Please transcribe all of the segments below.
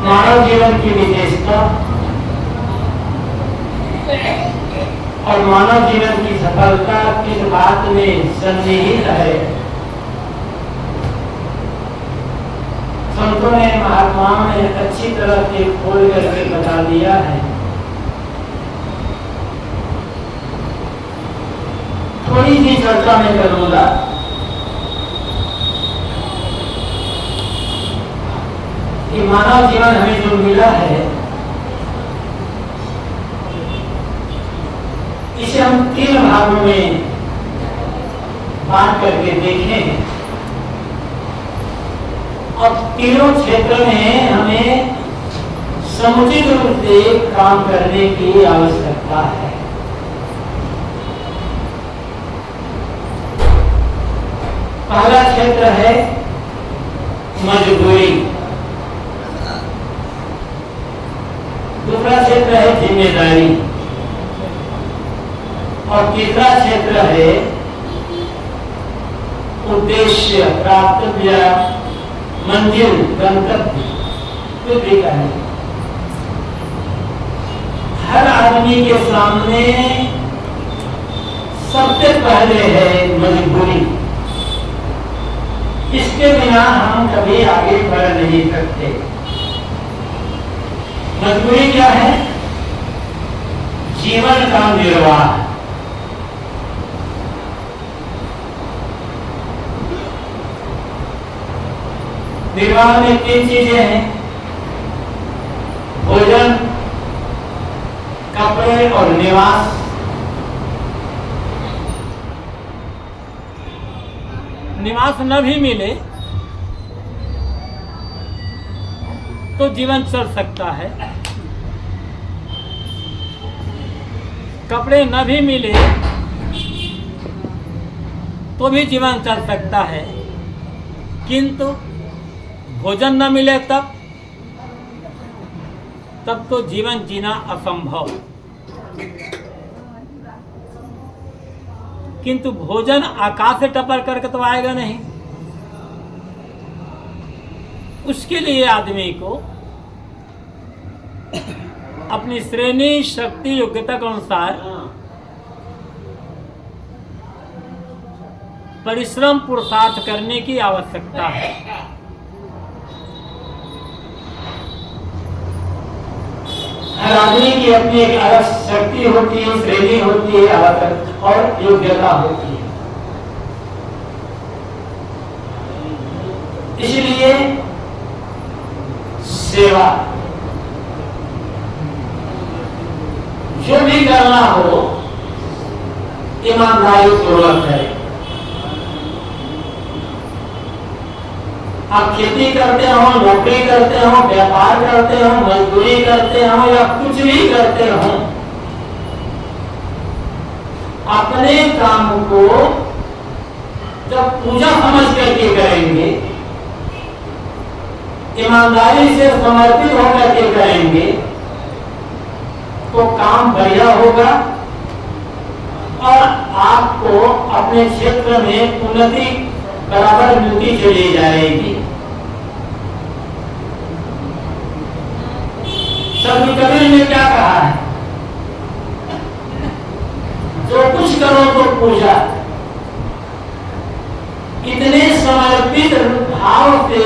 मानव जीवन की विशेषता और मानव जीवन की सफलता किस बात में सन्निहित है। संतों ने, महात्माओं ने अच्छी तरह से खोल करके बता दिया है। थोड़ी सी चर्चा मैं करूंगा। कि मानव जीवन हमें जो मिला है, इसे हम 3 भागों में बांट करके देखें और तीनों क्षेत्र में हमें समुचित रूप से काम करने की आवश्यकता है। पहला क्षेत्र है मजबूरी, दूसरा क्षेत्र है जिम्मेदारी और तीसरा क्षेत्र है उद्देश्य, प्राप्तव्य, मंजिल, गंतव्य। कुछ भी कहें, हर आदमी के सामने सबसे पहले है मजबूरी। इसके बिना हम कभी आगे बढ़ नहीं सकते। मजबूरी क्या है? जीवन का निर्वाह। निर्वाह में 3 चीजें हैं: भोजन, कपड़े और निवास। निवास न भी मिले तो जीवन चल सकता है, कपड़े न भी मिले तो भी जीवन चल सकता है, किंतु भोजन न मिले तब तो जीवन जीना असंभव। किंतु भोजन आकाश से टपर करके तो आएगा नहीं। उसके लिए आदमी को अपनी श्रेणी, शक्ति, योग्यता के अनुसार परिश्रम, पुरुषार्थ करने की आवश्यकता है। हर आदमी की अपनी एक अलग शक्ति होती है, श्रेणी होती है और योग्यता होती है। इसलिए सेवा जो भी करना हो ईमानदारी पूर्वक है। आप खेती करते हो, नौकरी करते हो, व्यापार करते हो, मजदूरी करते हो या कुछ भी करते हो, अपने काम को जब पूजा समझ करके करेंगे, ईमानदारी से समर्पित होकर के करेंगे तो काम बढ़िया होगा और आपको अपने क्षेत्र में उन्नति बराबर मिलती चली जाएगी। संत कबीर ने क्या कहा है? जो कुछ करो तो पूजा। इतने समर्पित भाव से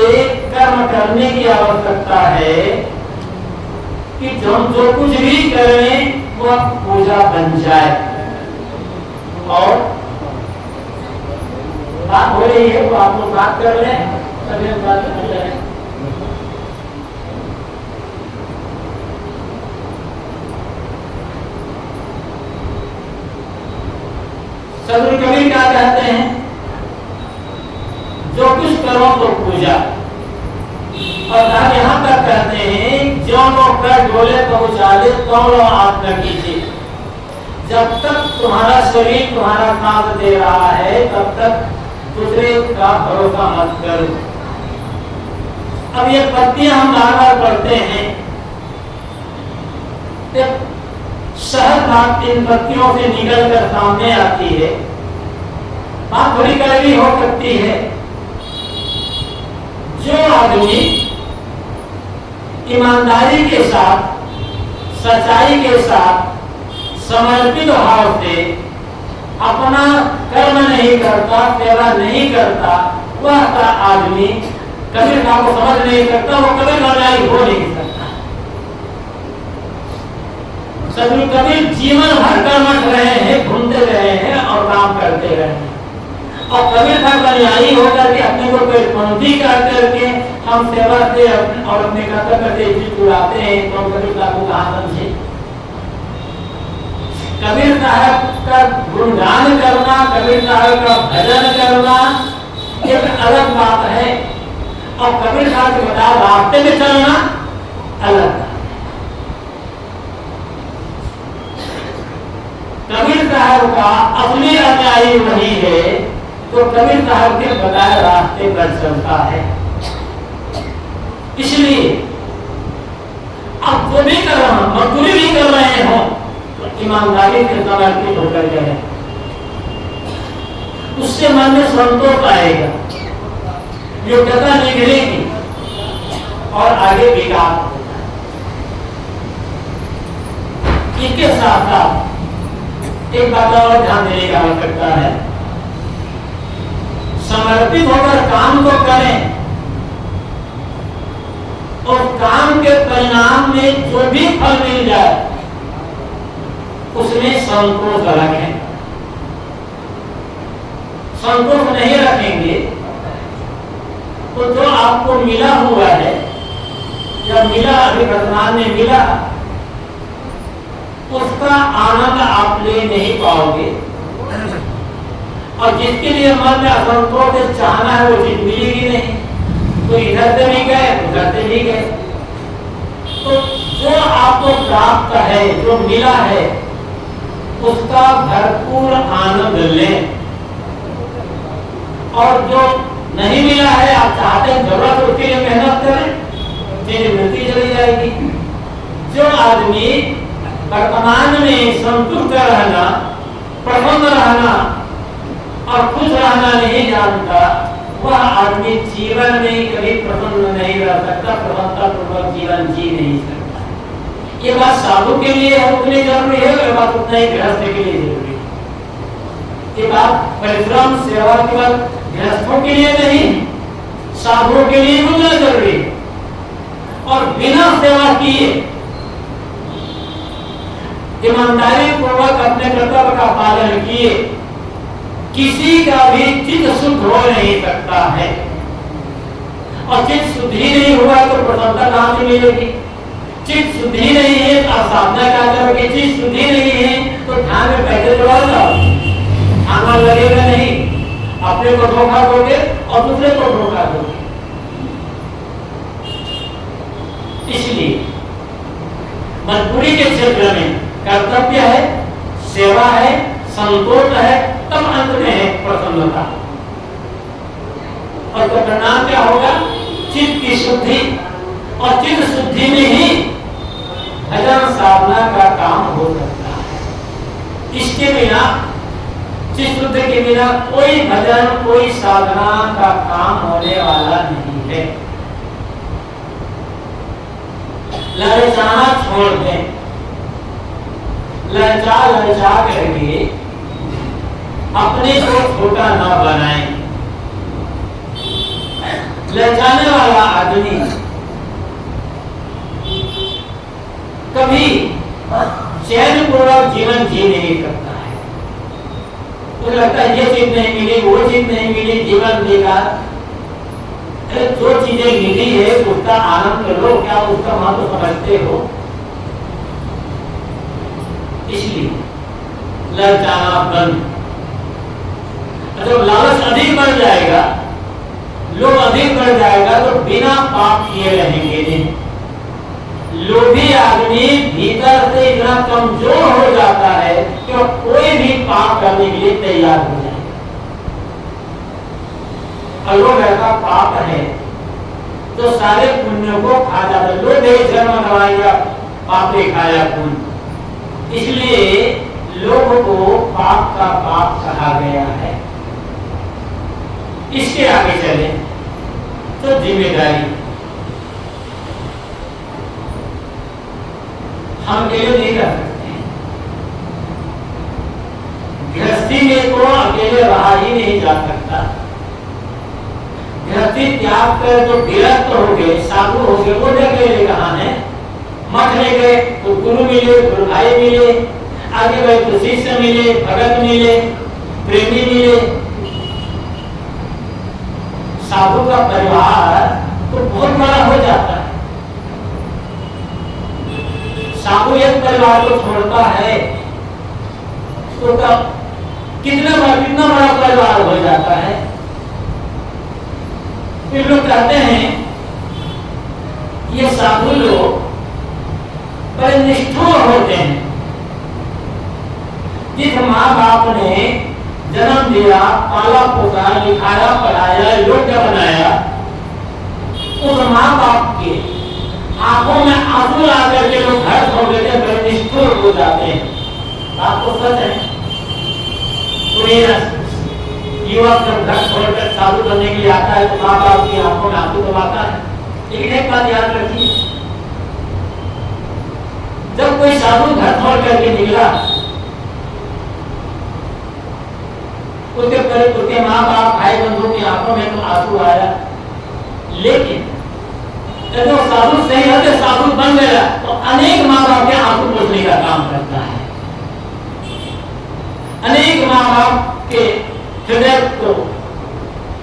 कर्म करने की आवश्यकता है कि जो कुछ भी करें वो पूजा बन जाए। और बात हो रही है तो आप लोग बात कर लें, तभी हम बात कर रहे हैं। सदगुरु कबीर क्या कहते हैं? जो कुछ करो तो पूजा। और आप यहाँ तक कहते हैं जो लोग कर डोले तो उचाले तो आप न कीजिए। जब तक तुम्हारा शरीर तुम्हारा साथ दे रहा है तब तक दूसरे का भरोसा मत करो। अब ये पत्तियां हम बार बार पढ़ते हैं, शहद बात इन पत्तियों से निकल कर सामने आती है। बात थोड़ी कड़वी हो सकती है। जो आदमी ईमानदारी के साथ, सच्चाई के साथ, समर्पित भाव से अपना कर्म नहीं करता, सेवा नहीं करता, वह का आदमी कबीर साहब को समझ नहीं सकता, वो कबीर अनुयायी हो नहीं सकता। सदगुरु कबीर जीवन भर कर्मठ रहे हैं, घूमते रहे हैं और काम करते रहे हैं। और कबीर साहब अनुयायी होकर के अपने को पेटपंथी कर करके हम सेवा से और अपने कर्तव्य से जीत उड़ाते हैं, तो कबीर साहब को कहाँ समझे। कबीर साहब का गुणगान करना, कबीर साहब का भजन करना एक अलग बात है, और कबीर साहब के बताए रास्ते में चलना अलग बात। कबीर साहब का असली अनुयायी वही है तो कबीर साहब के बताए रास्ते पर चलता है। इसलिए अब जो भी कर रहे हो, मजदूरी भी कर रहे हो, तो ईमानदारी से समर्पित होकर जाए, उससे मन में संतोष आएगा, योग्यता निकलेगी और आगे विकास होगा। इसके साथ साथ एक बात और ध्यान देने की आवश्यकता है, समर्पित होकर काम को करें और काम के परिणाम में जो भी फल मिल जाए उसमें संतोष रखें। संतोष नहीं रखेंगे तो जो आपको मिला हुआ है या मिला, अभी वर्तमान में मिला, उसका आनंद आप ले नहीं पाओगे। और जिसके लिए मन में असंतोष से चाहना है वो चीज मिलेगी नहीं, तो इधर से भी गए, उधर से भी गए। तो जो आपको प्राप्त है, जो मिला है, उसका भरपूर आनंद लें। और जो नहीं मिला है, आप चाहते हैं, जरूरत उसके लिए मेहनत करें, चीज मिलती चली जाएगी। जो आदमी वर्तमान में संतुष्ट रहना, प्रसन्न रहना और खुश रहना नहीं जानता, वह आदमी जीवन में कभी प्रसन्न नहीं रह सकता, प्रसन्नता पूर्वक जीवन जी नहीं सकता। ये बात साधु के लिए उतनी जरूरी है, ये बात उतना ही गृहस्थ के लिए जरूरी है। ये बात परिश्रम सेवा के बाद गृहस्थों के लिए नहीं, साधुओं के लिए उतना जरूरी है। और बिना सेवा किए, ईमानदारी पूर्वक अपने कर्तव्य का पालन किए, किसी का भी चित्त शुद्ध हो नहीं सकता है। और चित्त शुद्ध ही नहीं हुआ तो प्रसन्नता कहां से मिलेगी। चित्त शुद्ध ही नहीं है तो साधना क्या करोगे। चित्त शुद्ध ही नहीं है तो ध्यान में पैसे जोड़ोगे, ध्यान लगेगा नहीं, अपने को धोखा दोगे और दूसरे को धोखा दोगे। इसलिए मजबूरी के क्षेत्र में कर्तव्य है, सेवा है, संतोष है, तब अंत में है प्रसन्नता। और तो परिणाम क्या होगा, चित्त की शुद्धि, और चित्त शुद्धि में ही भजन साधना का काम हो सकता है। इसके बिना, चित्त शुद्धि के बिना कोई भजन, कोई साधना का काम होने वाला नहीं है। ललचाना छोड़ दें, ललचा ललचा करके अपने को छोटा ना बनाएं। ललचाने वाला आदमी कभी चैन पूर्वक जीवन जी नहीं सकता है। तो लगता है ये चीज नहीं मिली, वो चीज नहीं मिली, जीवन बेकार। जो चीजें मिली है उसका आनंद लो, क्या उसका महत्व समझते हो। इसलिए ललचाना बंद। जब लालच अधिक बढ़ जाएगा, लोभ अधिक बढ़ जाएगा, तो बिना पाप किए रहेंगे नहीं। लोभी आदमी भीतर से इतना कमजोर हो जाता है कि वो कोई भी पाप करने के लिए तैयार हो जाए। लोभ ऐसा पाप है तो सारे पुण्यों को खा जाता है। लोभ एक जन्म गवाया, पापे खाया पुण्य। इसलिए लोभ को पाप का पाप कहा गया है। इसके आगे चले तो जिम्मेदारी। हम अकेले नहीं रह सकते। गृहस्थी में तो अकेले रहा ही नहीं जा सकता। गृहस्थी त्याग कर जो विरक्त हो गए, साधु हो गए, वो अकेले कहाँ है? मठ में गए तो गुरु मिले, गुरु भाई मिले, आगे गए तो शिष्य मिले, भगत मिले, प्रेमी मिले। साधु का परिवार तो बहुत बड़ा हो जाता है। साधु एक परिवार को छोड़ता है तो कितना बड़ा परिवार हो जाता है। फिर लोग कहते हैं ये साधु लोग बड़े निष्ठुर होते हैं। जिस माँ बाप ने जन्म दिया, पाला पोसा, लिखाया, पढ़ाया, योग्य बनाया, उस माँ बाप के आंखों में आंसू ला करके लोग घर छोड़ देते हैं, बड़े निष्ठुर हो जाते हैं। बात तो सच है। युवक जब घर छोड़कर साधु बनने के लिए आता है तो माँ बाप की आंखों में आंसू दबाता है। लेकिन एक बात याद रखिए, जब कोई साधु घर छोड़ करके निकला, उसके माँ बाप, भाई बंधु की आंखों में तो आंसू आया। लेकिन जब वो साधु सही होते, साधु बन गया, तो अनेक माँ बाप के आंसू पोंछने का काम करता है। अनेक माँ बाप के हृदय को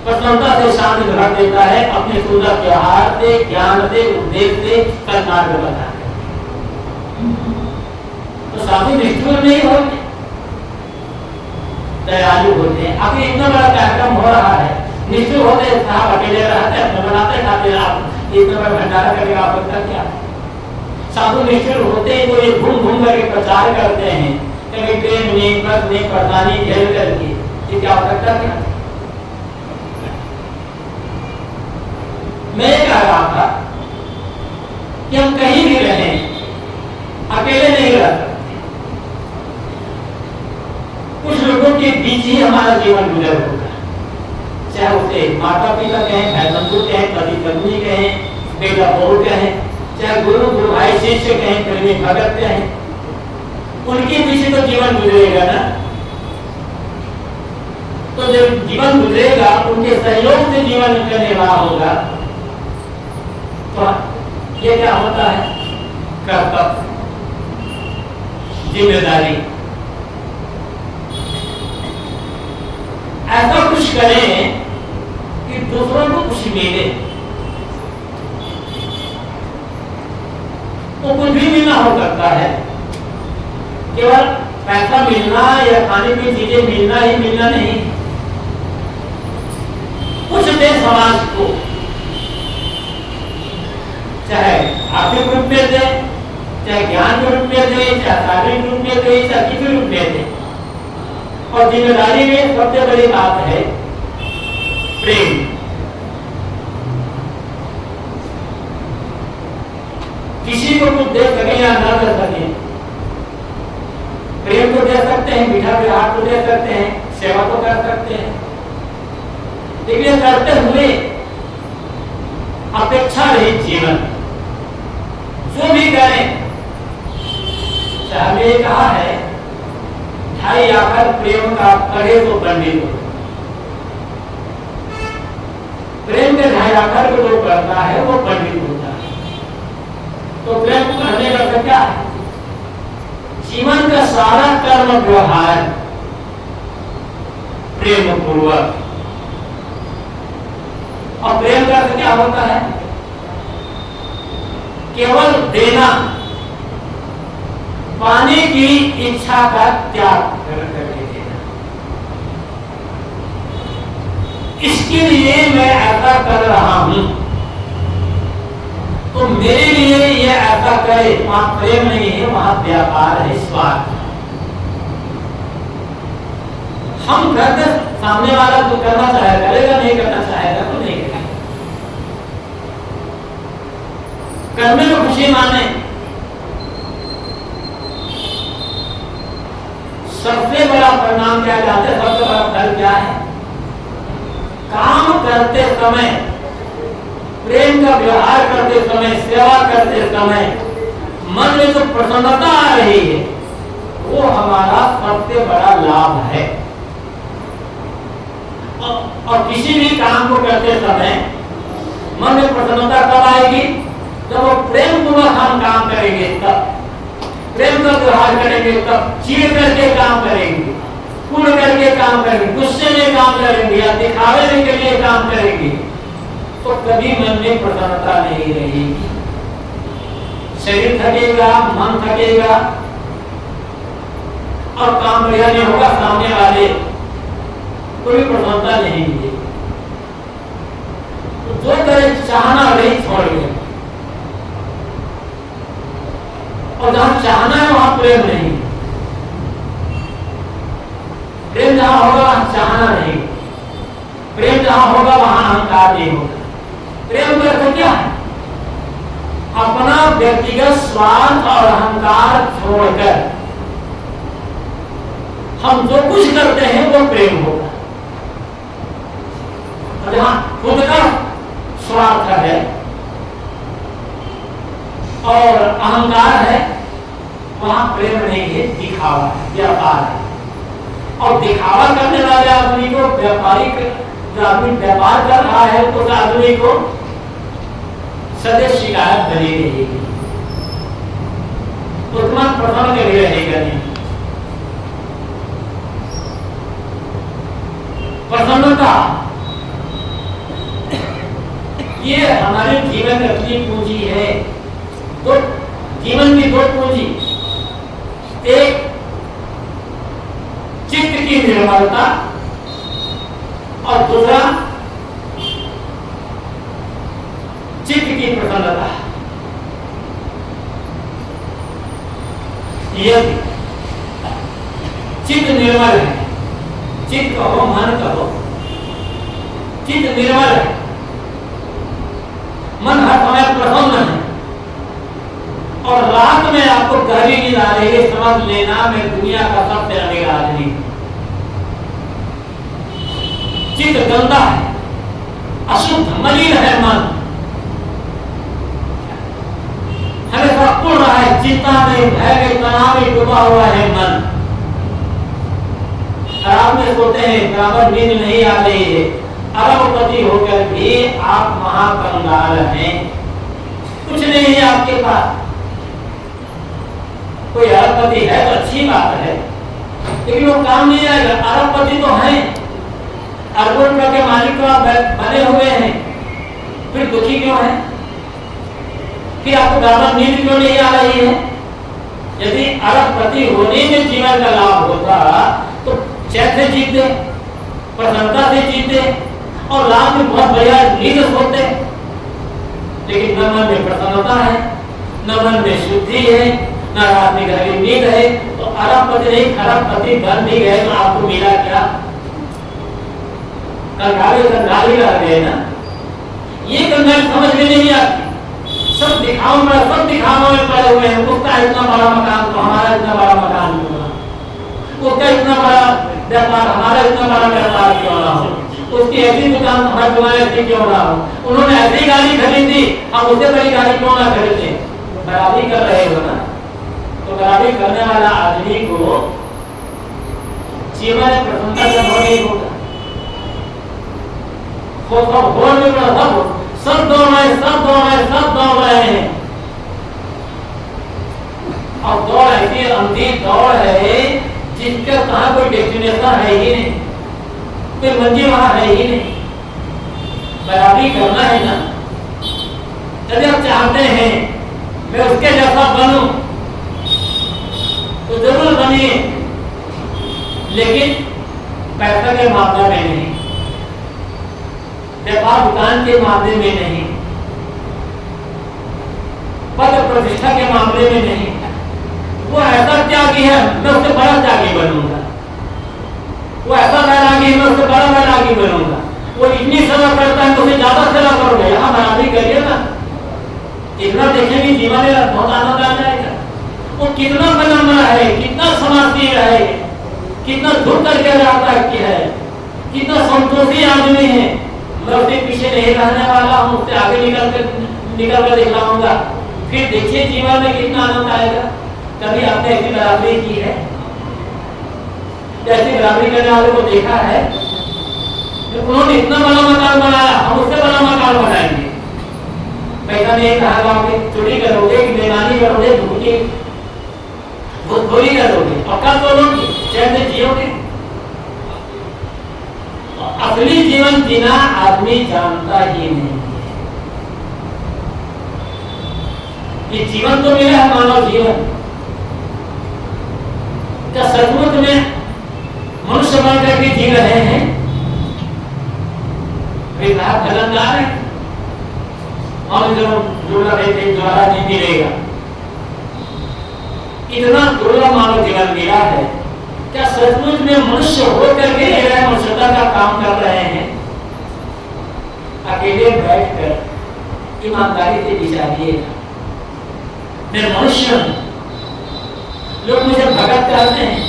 प्रसन्नता से शांति भर देता है, अपने सुंदर व्यवहार से, ज्ञान से, उपदेश से, सन्मार्ग बताता है। तो साधु निष्ठुर नहीं होते, दयालु होते हैं। अभी इतना बड़ा कार्यक्रम हो रहा है, निष्ठुर होते हैं, साहब अकेले रहते हैं, बनाते खाते हैं, आप इतना बड़ा भंडारा करके आवश्यकता क्या? साधु निष्ठुर होते हैं तो ये घूम घूम करके प्रचार करते हैं, कभी ट्रेन में, बस में, परेशानी झेल करके, ये क्या आवश्यकता क्या? मैं कह रहा था कि हम कहीं भी रहें, अकेले नहीं रह सकते। कुछ लोगों के बीच ही हमारा जीवन गुजर होगा, चाहे उसे माता पिता कहें, भाई बंधु कहें, पति पत्नी कहें, बेटा बहू कहें, चाहे गुरु गुरु भाई शिष्य कहें, प्रेमी भगत कहें, उनके पीछे तो जीवन गुजरेगा ना। तो जब जीवन गुजरेगा, उनके सहयोग से जीवन का निर्वाह होगा। तो ये क्या होता है? कर्तव्य, जिम्मेदारी। ऐसा कुछ करें कि दूसरों को कुछ मिले। तो कुछ भी मिलना हो सकता है, केवल पैसा मिलना या खाने की चीजें मिलना ही मिलना नहीं। कुछ दे समाज को, चाहे आर्थिक रूप में दे, चाहे ज्ञान के रूप में दे, चाहे शारीरिक रूप में दे, चाहे किसी रूप में दे। और जिम्मेदारी में सबसे बड़ी बात है प्रेम। किसी को कुछ दे सके या ना दे सके, प्रेम तो दे सकते हैं, मीठा व्यवहार तो दे सकते हैं, सेवा तो कर सकते हैं। लेकिन करते हुए अपेक्षा रहित जीवन जो भी करें, चाहे कहा है ढाई आकर प्रेम का करे तो पंडित हो। प्रेम के ढाई आकर को जो करता है वो पंडित होता है। तो प्रेम करने का क्या है? जीवन का सारा कर्म व्यवहार प्रेम पूर्वक। और प्रेम का क्या होता है? केवल देना, पाने की इच्छा का त्याग करके देना। इसके लिए मैं ऐसा कर रहा हूं, तो मेरे लिए ये ऐसा करे, वहां प्रेम नहीं है, वहां व्यापार है, स्वार्थ। हम करते, सामने वाला जो करना चाहे करेगा, नहीं करना चाहेगा तो नहीं करेगा। करने में खुशी माने। सबसे बड़ा परिणाम क्या चाहते हैं? सबसे बड़ा फल क्या है? काम करते समय, प्रेम का व्यवहार करते समय, सेवा करते समय मन में जो प्रसन्नता आ रही है वो हमारा सबसे बड़ा लाभ है। और किसी भी काम को करते समय मन में प्रसन्नता कब आएगी? जब वो प्रेम पूर्वक हम काम करेंगे, तब प्रेम का व्यवहार करेंगे, तब चीर करके काम करेंगे, पूर्ण करके काम करेंगे, गुस्से में काम करेंगे या दिखावे के लिए काम करेंगे, तो कभी मन में प्रसन्नता नहीं रहेगी। शरीर थकेगा, मन थकेगा और काम बढ़िया नहीं होगा, सामने वाले कोई प्रसन्नता नहीं मिलेगी। तो जो करे चाहना नहीं छोड़ गए, और जहां चाहना है वहां प्रेम नहीं। प्रेम जहां होगा वहां चाहना नहीं, प्रेम जहां होगा वहां अहंकार नहीं होगा। प्रेम का अर्थ क्या है? अपना व्यक्तिगत स्वार्थ और अहंकार छोड़कर हम जो कुछ करते हैं वो प्रेम होगा। जहां खुद का स्वार्थ है और अहंकार है, वहां प्रेम नहीं है, दिखावा है, व्यापार है। और दिखावा करने वाले आदमी को, व्यापारिक जो आदमी व्यापार कर रहा है, उस आदमी को सदैव शिकायत बनी रहेगी, उतना प्रसन्न कभी रहेगा नहीं। प्रसन्नता ये हमारे जीवन की अपनी पूंजी है। तो जीवन की दो पूंजी, एक चित्त की निर्मलता और दूसरा चित्त की प्रसन्नता। यदि चित्त निर्मल है, चित्त कहो मन कहो, चित्त निर्मल है, मन हर समय प्रसन्न है और रात में आपको गहरी नींद आ रही है, समझ लेना मैं दुनिया का सबसे अमीर आदमी। चित्त गंदा है, अशुद्ध मलिन है मन, हमेशा उड़ रहा है, चिंता में, भय में, तनाव में डूबा हुआ है मन। रात में सोते हैं, बराबर नींद नहीं आ रही है, अरबपति होकर भी आप महाकंगाल हैं, कुछ नहीं है आपके पास। कोई अरबपति है तो अच्छी बात है, लेकिन वो काम नहीं आएगा। अरबपति तो हैं, अरबों रुपए के मालिक तो आप बने हुए हैं, फिर दुखी क्यों है? फिर आपको बराबर नींद क्यों नहीं आ रही है? यदि अरबपति होने में जीवन का लाभ होता तो चैन से जीते, प्रसन्नता से जीते और रात में बहुत बढ़िया नींद सोते। लेकिन न मन में प्रसन्नता है, न मन में शुद्धि है, न रात में गहरी नींद है, तो अरबपति नहीं खरबपति बन भी गए तो आपको मिला क्या? कंगाली रह गए ना। ये कंगाली समझ में नहीं आती, सब दिखाओ में, सब दिखाओ में पड़े हुए हैं। उसका इतना बड़ा मकान तो हमारा इतना बड़ा मकान क्यों ना, उसका इतना बड़ा व्यापार हमारा इतना बड़ा व्यापार क्यों ना हो, उसकी ऐसी दुकान हमारे तुम्हारे ऐसी क्यों ना हो, उन्होंने ऐसी गाड़ी खरीदी हम उससे बड़ी गाड़ी क्यों ना खरीदे। बराबरी कर रहे हो ना। तो बराबरी करने वाला आदमी को जीवन में प्रसन्नता का अनुभव नहीं होगा। सब दौड़ रहे हैं और दौड़ ऐसी अंधी दौड़ है जिसका कहाँ कोई डेस्टिनेशन है ही नहीं, कोई मंजिल वहां है ही नहीं। बराबरी करना है ना। यदि आप चाहते हैं मैं उसके जैसा बनूं तो जरूर बनिए, लेकिन पैसा के मामले में नहीं, व्यापार दुकान के मामले में नहीं, पद प्रतिष्ठा के मामले में नहीं। वो ऐसा त्यागी है मैं उससे बड़ा त्यागी बनूंगा, वो ऐसा वैरागी है मैं उससे बड़ा वैरागी बनूंगा, वो इतनी सेवा करता है तो उसे ज्यादा सेवा करोगे। यहाँ बराबरी करिए ना, इतना देखेंगे जीवन में बहुत आनंद आ जाएगा। वो कितना विनम्र है, कितना समाजशील है, कितना झुक करके रहता है, कितना संतोषी आदमी है। मैं उसके पीछे नहीं रहने वाला हूँ, उससे आगे निकल कर दिखाऊंगा। फिर देखिए जीवन में कितना आनंद आएगा। कभी आपने ऐसी बराबरी की है? ऐसी बराबरी करने वालों को देखा है? उन्होंने इतना बड़ा मकान बनाया, हम उससे बड़ा मकान बनाएंगे। पैसा नहीं कहा लाओगे, चोरी करोगे, बेईमानी करोगे, धोखे भूखोरी करोगे, और कल तोड़ोगे, चैन से जियोगे। असली जीवन जीना आदमी जानता ही नहीं है। ये जीवन तो मिला है मानव जीवन, क्या सचमुच में मनुष्य बन करके जी रहे हैं? फलनदार है और जो दुर्लभ है द्वारा नहीं मिलेगा। इतना दुर्लभ मानव जीवन मिला है, क्या सचमुच में मनुष्य हो करके रह रहे, मनुष्यता का काम कर रहे हैं? अकेले बैठकर ईमानदारी से विचारिएगा, मैं मनुष्य हूं। लोग मुझे भगत कहते हैं,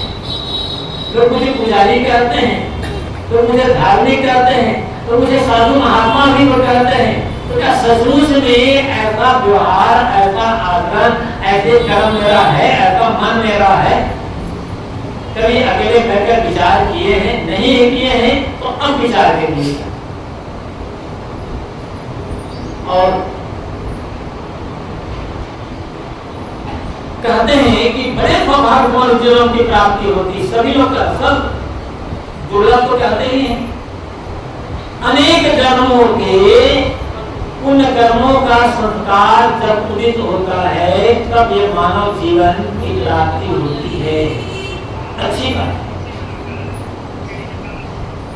लोग मुझे पुजारी कहते हैं, लोग मुझे धार्मिक कहते हैं, तो मुझे साधु महात्मा भी वो कहते हैं। तो क्या सचमुच में ऐसा व्यवहार, ऐसा आचरण, ऐसे कर्म मेरा है, ऐसा मन मेरा है? कभी अकेले बैठकर विचार किए हैं? नहीं किए हैं तो अब विचार करिए। और कहते हैं कि बड़े सौभाग्यवान जीवन की प्राप्ति होती, सभी लोग का सब दुर्लभ तो कहते ही हैं। अनेक जन्मों के पुण्य कर्मों का संस्कार जब उदित होता है, तब ये मानव जीवन की प्राप्ति होती है। अच्छी बात।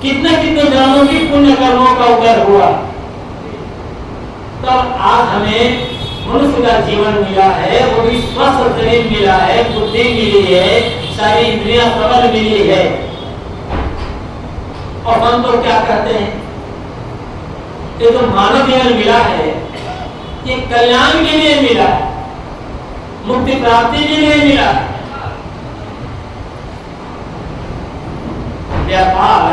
कितने कितने जन्मों की पुण्य कर्मों का उदय हुआ, तब आज हमें मनुष्य का जीवन मिला है, वो भी स्वस्थ शरीर मिला है, बुद्धि मिली है, सारी इंद्रियां सबल मिली है। और हम तो क्या कहते हैं, ये जो मानव जीवन मिला है, ये कल्याण के लिए मिला है, मुक्ति प्राप्ति के लिए मिला है। व्यापार,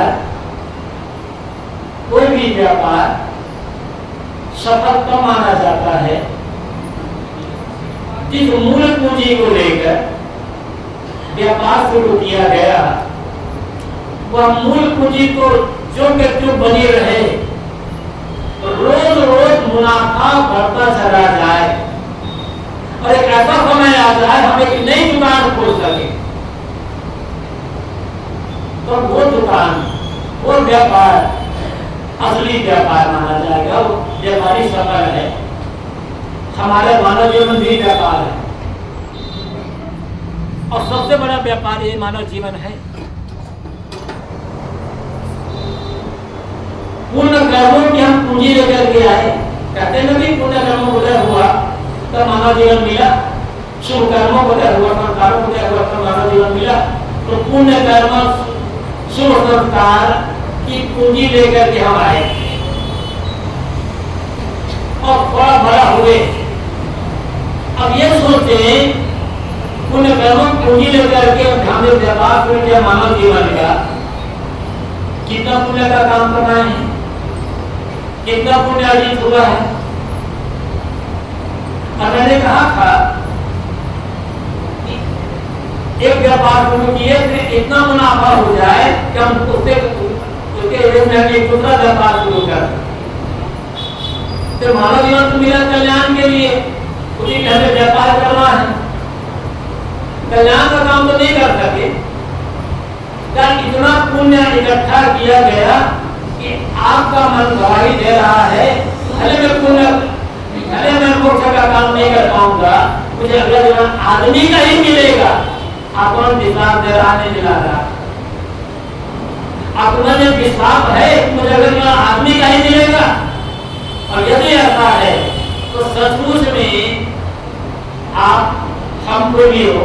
कोई भी व्यापार सफल तब माना जाता है जिस मूल पूंजी को लेकर व्यापार शुरू किया गया, वह मूल पूंजी को जो व्यक्ति बनी रहे, रोज रोज मुनाफा बढ़ता चला जाए और एक ऐसा समय आ जाए हम एक नई दुकान खोल सके, तो वो दुकान, वो व्यापार असली व्यापार माना जाएगा। वो व्यापारी सफल है। हमारे मानव जीवन भी व्यापार है, और सबसे बड़ा व्यापार ये मानव जीवन है। पुण्य कर्मों की हम पूंजी लेकर के आए, कहते हैं कि पुण्य कर्मों को उदय हुआ तब मानव जीवन मिला, शुभ कर्मों को उदय हुआ, संस्कारों को उदय हुआ तब मानव जीवन मिला। तो पुण्य कर्म, शुभ संस्कार की पूंजी लेकर के हम आए और थोड़ा बड़ा हुए। अब ये सोचे पुण्य कर्मों पूंजी लेकर के हमने व्यापार शुरू किया मानव जीवन का, कितना पुण्य का काम करना है, कितना पुण्य अर्जित हुआ है। और मैंने कहा था एक व्यापार शुरू किए फिर इतना मुनाफा हो जाए कि हम एक दूसरा व्यापार शुरू कर, तो मानव जीवन तो मिला कल्याण के लिए, उसी में हमें व्यापार करना है। कल्याण का काम तो नहीं कर सके, इतना पुण्य इकट्ठा किया गया कि आपका मन गवाही दे रहा है, भले मैं पुण्य, भले मैं मोक्ष का काम नहीं कर पाऊंगा, मुझे अगला जीवन आदमी का ही मिलेगा। आपको विश्वास दे रहा, नहीं दिला रहा, आपको में विश्वास है मुझे अगला जीवन आदमी का ही मिलेगा। और यदि ऐसा है तो सचमुच में आप हमको भी हो,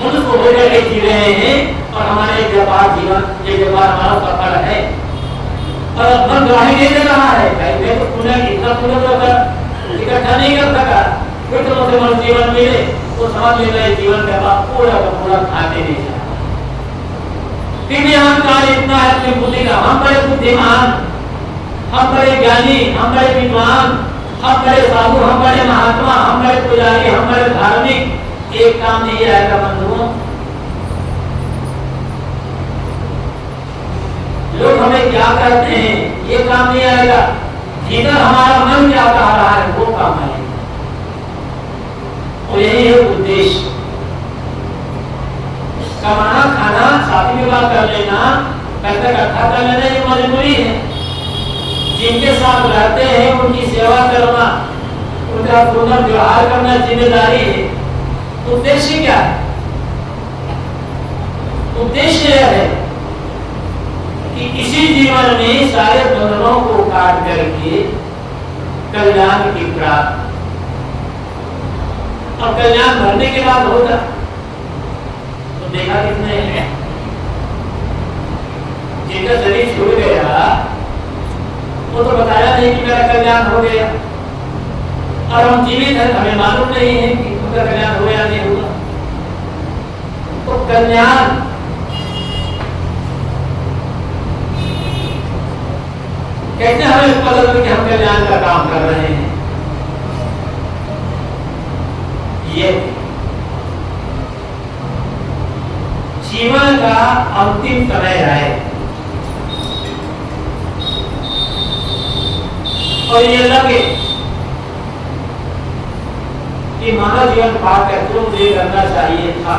मनुष्य होकर के जी रहे हैं और हमारे व्यापार जीवन, ये व्यापार हमारा सफल है। और मन गवाही नहीं दे रहा है, मैं तो पुण्य इतना पुण्य तो इकट्ठा नहीं कर सका, फिर तो मुझे मन जीवन मिले तो समझ लेना जीवन व्यापार पूरा का पूरा खाते नहीं जाता। फिर भी अहंकार इतना है अपनी बुद्धि का, हम बड़े बुद्धिमान, हम बड़े ज्ञानी, हम बड़े विद्वान, हम बड़े साधु, हम बड़े महात्मा, हम बड़े पुजारी, हम बड़े धार्मिक, एक काम नहीं आएगा बंधुओं। लोग हमें क्या कहते हैं ये काम नहीं आएगा। जिधर हमारा मन क्या कह रहा है वो काम आएगा। और यही है उद्देश्य। कमाना खाना शादी विवाह कर लेना, पैसा इकट्ठा कर लेना ये मजबूरी है। जिनके साथ रहते हैं उनकी सेवा करना, उनका सुंदर व्यवहार करना जिम्मेदारी है। उद्देश्य क्या है? उद्देश्य यह है कि इसी जीवन में सारे बंधनों को काट करके कल्याण की प्राप्ति। और कल्याण भरने के बाद होगा तो देखा कितने हैं जिनका शरीर छूट गया वो तो बताया नहीं कि मेरा कल्याण हो गया, और हम जीवित हैं, हमें मालूम नहीं है कि उनका कल्याण हुआ या नहीं हुआ। तो कल्याण कैसे हमें पता चले कि हम कल्याण का काम कर रहे हैं? ये जीवन का अंतिम समय है और ये लगे कि मानव जीवन पाकर जो मुझे करना चाहिए था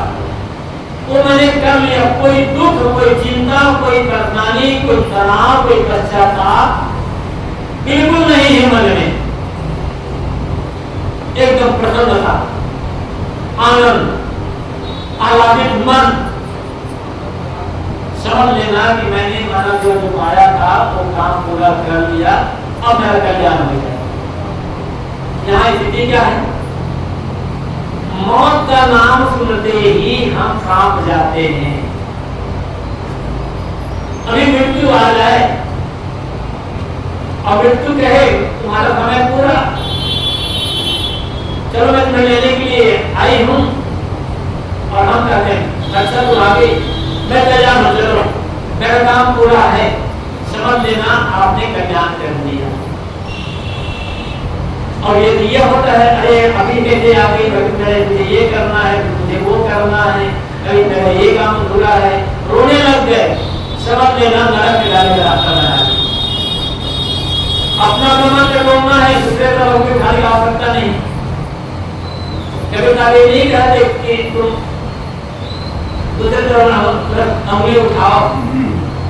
वो मैंने कर लिया। कोई दुख, कोई चिंता, कोई परेशानी, कोई तनाव, कोई पश्चाताप बिल्कुल नहीं है मन में। एकदम प्रसन्नता, आनंद, आह्लादित मन। समझ लेना कि मैंने मानव जीवन जो पाया था वो काम पूरा कर लिया, अब मेरा कल्याण हो जाए। यहाँ स्थिति क्या है? मौत का नाम सुनते ही हम कांप जाते हैं। अभी मृत्यु आ जाए और मृत्यु कहे तुम्हारा समय पूरा, चलो मैं तुम्हें लेने के लिए आई हूं, और हम कहते हैं अच्छा तुम आ गई, मैं तैयार हूं, चलो मेरा काम पूरा है। समझ लेना आपने कल्याण कर दिया। और ये होता है अरे अभी कैसे आ गई, मुझे ये करना है, मुझे वो करना है, अभी मेरा ये काम अधूरा है, रोने लग गए। समझ लेना नरक के डाले रास्ता बना। अपना मन से रोना है, दूसरे का रोके खाने की आवश्यकता नहीं। कभी कभी नहीं कहते कि तुम दूसरे तरफ अंगुली उठाओ,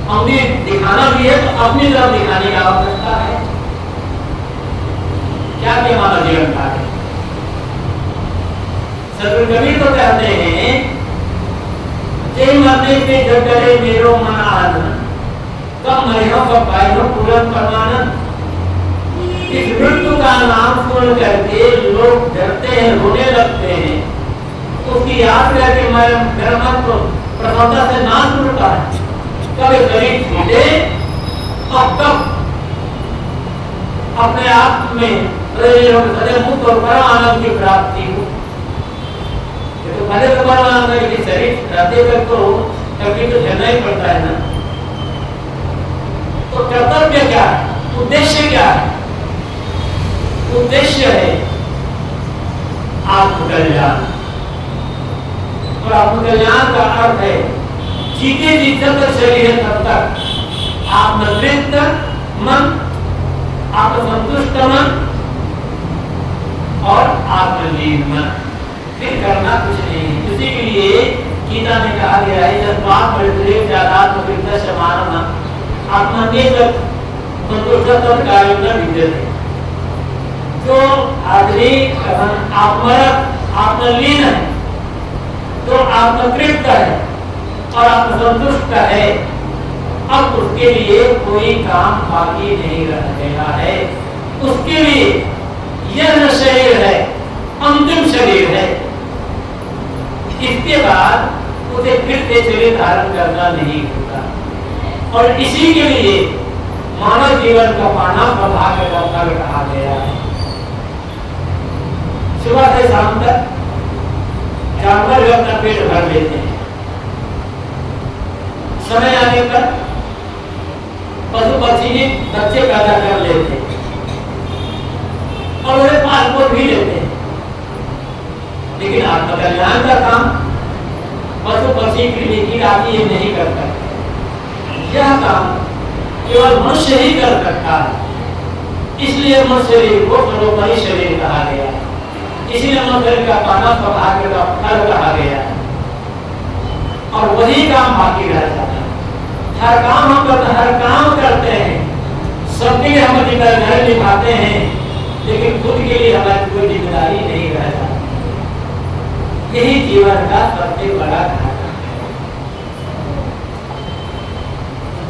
अंगुली दिखाना भी है तो अपनी तरफ दिखाने की आवश्यकता है। क्या क्या मानव जीवन का है? सदगुरु कबीर तो कहते हैं जय मरने से जब डरे मेरो मन आनंद, कब मरियो कब पाइयो पूरन परमानंद। इस मृत्यु का नाम सुन करके लोग डरते हैं, रोने लगते हैं। उसकी याद करके मेरा मन तो प्रसन्नता से नाच उठता है। कब शरीर छूटे और कब अपने आप में मुक्त और परम आनंद की प्राप्ति हो। तो पहले तो परम आनंद की शरीर रहते तक तो कभी तो झेलना ही पड़ता है ना। तो कर्तव्य क्या है? उद्देश्य क्या है? उद्देश्य है आत्मकल्याण। और आत्मकल्याण का अर्थ है जीते जी जब तक शरीर है तब तक आत्मतृप्त मन, आत्मसंतुष्ट मन और आत्मलीन मन। फिर करना कुछ नहीं है। इसी के लिए गीता में कहा गया है जन्मात्म परित्रेय जादात्म विद्या समानम आत्मनिष्ठ संतुष्ट कार्य न विद्यते। जो आदमी आत्मलीन है, जो आत्मतृप्त है और आत्मसंतुष्ट है, अब उसके लिए कोई काम बाकी नहीं रह गया है। उसके लिए यह शरीर है, अंतिम शरीर है। इसके बाद उसे फिर से शरीर धारण करना नहीं होता। और इसी के लिए मानव जीवन का पाना प्रभाग का फल कहा गया है। सुबह से शाम तक जानवर भी अपना पेट भर लेते हैं, समय आने पर पशु पक्षी बच्चे पैदा कर लेते हैं और उन्हें पासपोर्ट भी लेते हैं, लेकिन आत्मकल्याण का काम पशु पक्षी कृमि आदि ये नहीं कर सकते। यह काम केवल मनुष्य ही कर सकता है। इसलिए मनुष्य शरीर को सर्वोपरि शरीर कहा गया है। इसीलिए मनुष्य शरीर का पाना सौभाग्य का फल कहा गया है। और वही काम बाकी रह जाता है। हर काम हम करते हैं, हर काम करते हैं, सबके लिए हम जिम्मेदारी निभाते हैं, लेकिन खुद के लिए हमारी कोई जिम्मेदारी नहीं रह जाती। यही जीवन का सबसे बड़ा घाटा है।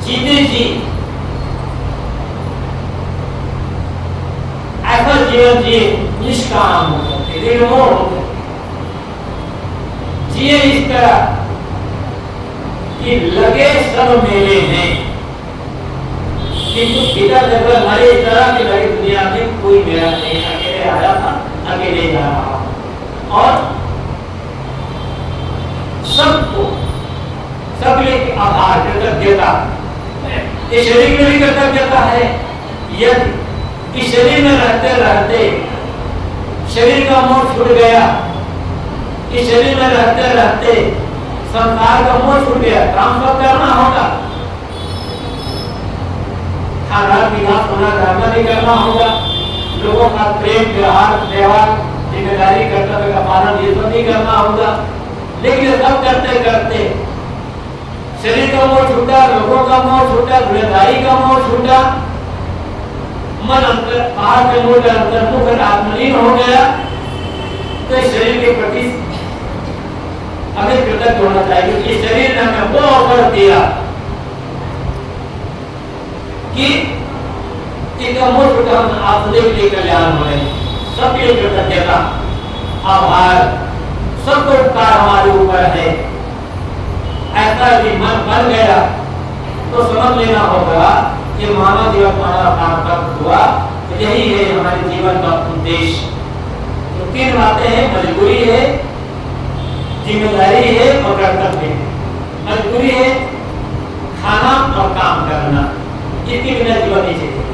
जीते जी ऐसा जीवन जिए निष्काम हो सकते, निर्मोह हो सकते, जिए इस तरह कि लगे सब मेरे हैं, किंतु भीतर जब हमारे इस तरह की लगी दुनिया में कोई मेरा नहीं, अकेले आया था, अकेले जा रहा और सबको सब लिए आभार कृतज्ञता। इस शरीर में भी कृतज्ञता है। यदि इस शरीर में रहते रहते शरीर का मोह छूट गया, इस शरीर में रहते रहते संसार का मोह छूट गया, काम सब करना होगा, खाना पीना सोना जाना भी करना होगा, लोगों का प्रेम व्यवहार जिम्मेदारी कर्तव्य का पालन ये सब भी करना होगा। लेकिन ये सब करते करते शरीर का मोह छूटा, लोगों का मोह छूटा, जिम्मेदारी का मोह छूटा, मन अंतर बाहर के मोह अंतर्मुख आत्मलीन हो गया। तो शरीर के प्रति हमें कृतज्ञ होना चाहिए कि शरीर ने हमें वो अवसर दिया कि इसका मोह छूटा, हम आत्मदेव के लिए कल्याण हो रहे, सबके लिए कृतज्ञता आभार, सबको उपकार हमारे ऊपर है। ऐसा यदि मन बन गया तो समझ लेना होगा कि मानव जीवन हमारा सार्थक हुआ। तो यही है हमारे जीवन का उद्देश्य। तो तीन बातें हैं, मजबूरी है, जिम्मेदारी है और कर्तव्य है। मजबूरी है खाना और काम करना, इसके बिना जीवन नहीं चाहिए।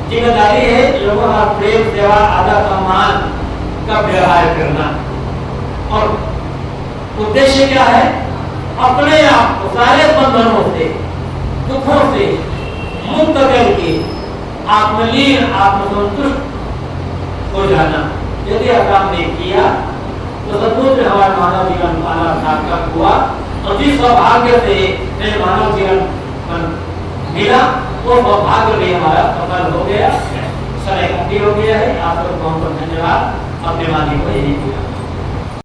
जिम्मेदारी है लोगों का प्रेम सेवा आदर सम्मान का व्यवहार करना। और उद्देश्य क्या है? अपने आप को सारे बंधनों से दुखों से मुक्त करके आत्मलीन आत्मसंतुष्ट हो जाना। यदि यह काम नहीं किया तो सचमुच हमारा मानव जीवन पाना सार्थक हुआ। और जिस सौभाग्य से मानव जीवन मिला वो सौभाग्य भी हमारा सफल हो गया, समय काफी हो गया है। आप लोग बहुत बहुत धन्यवाद। अपने वाणी को यही दिया।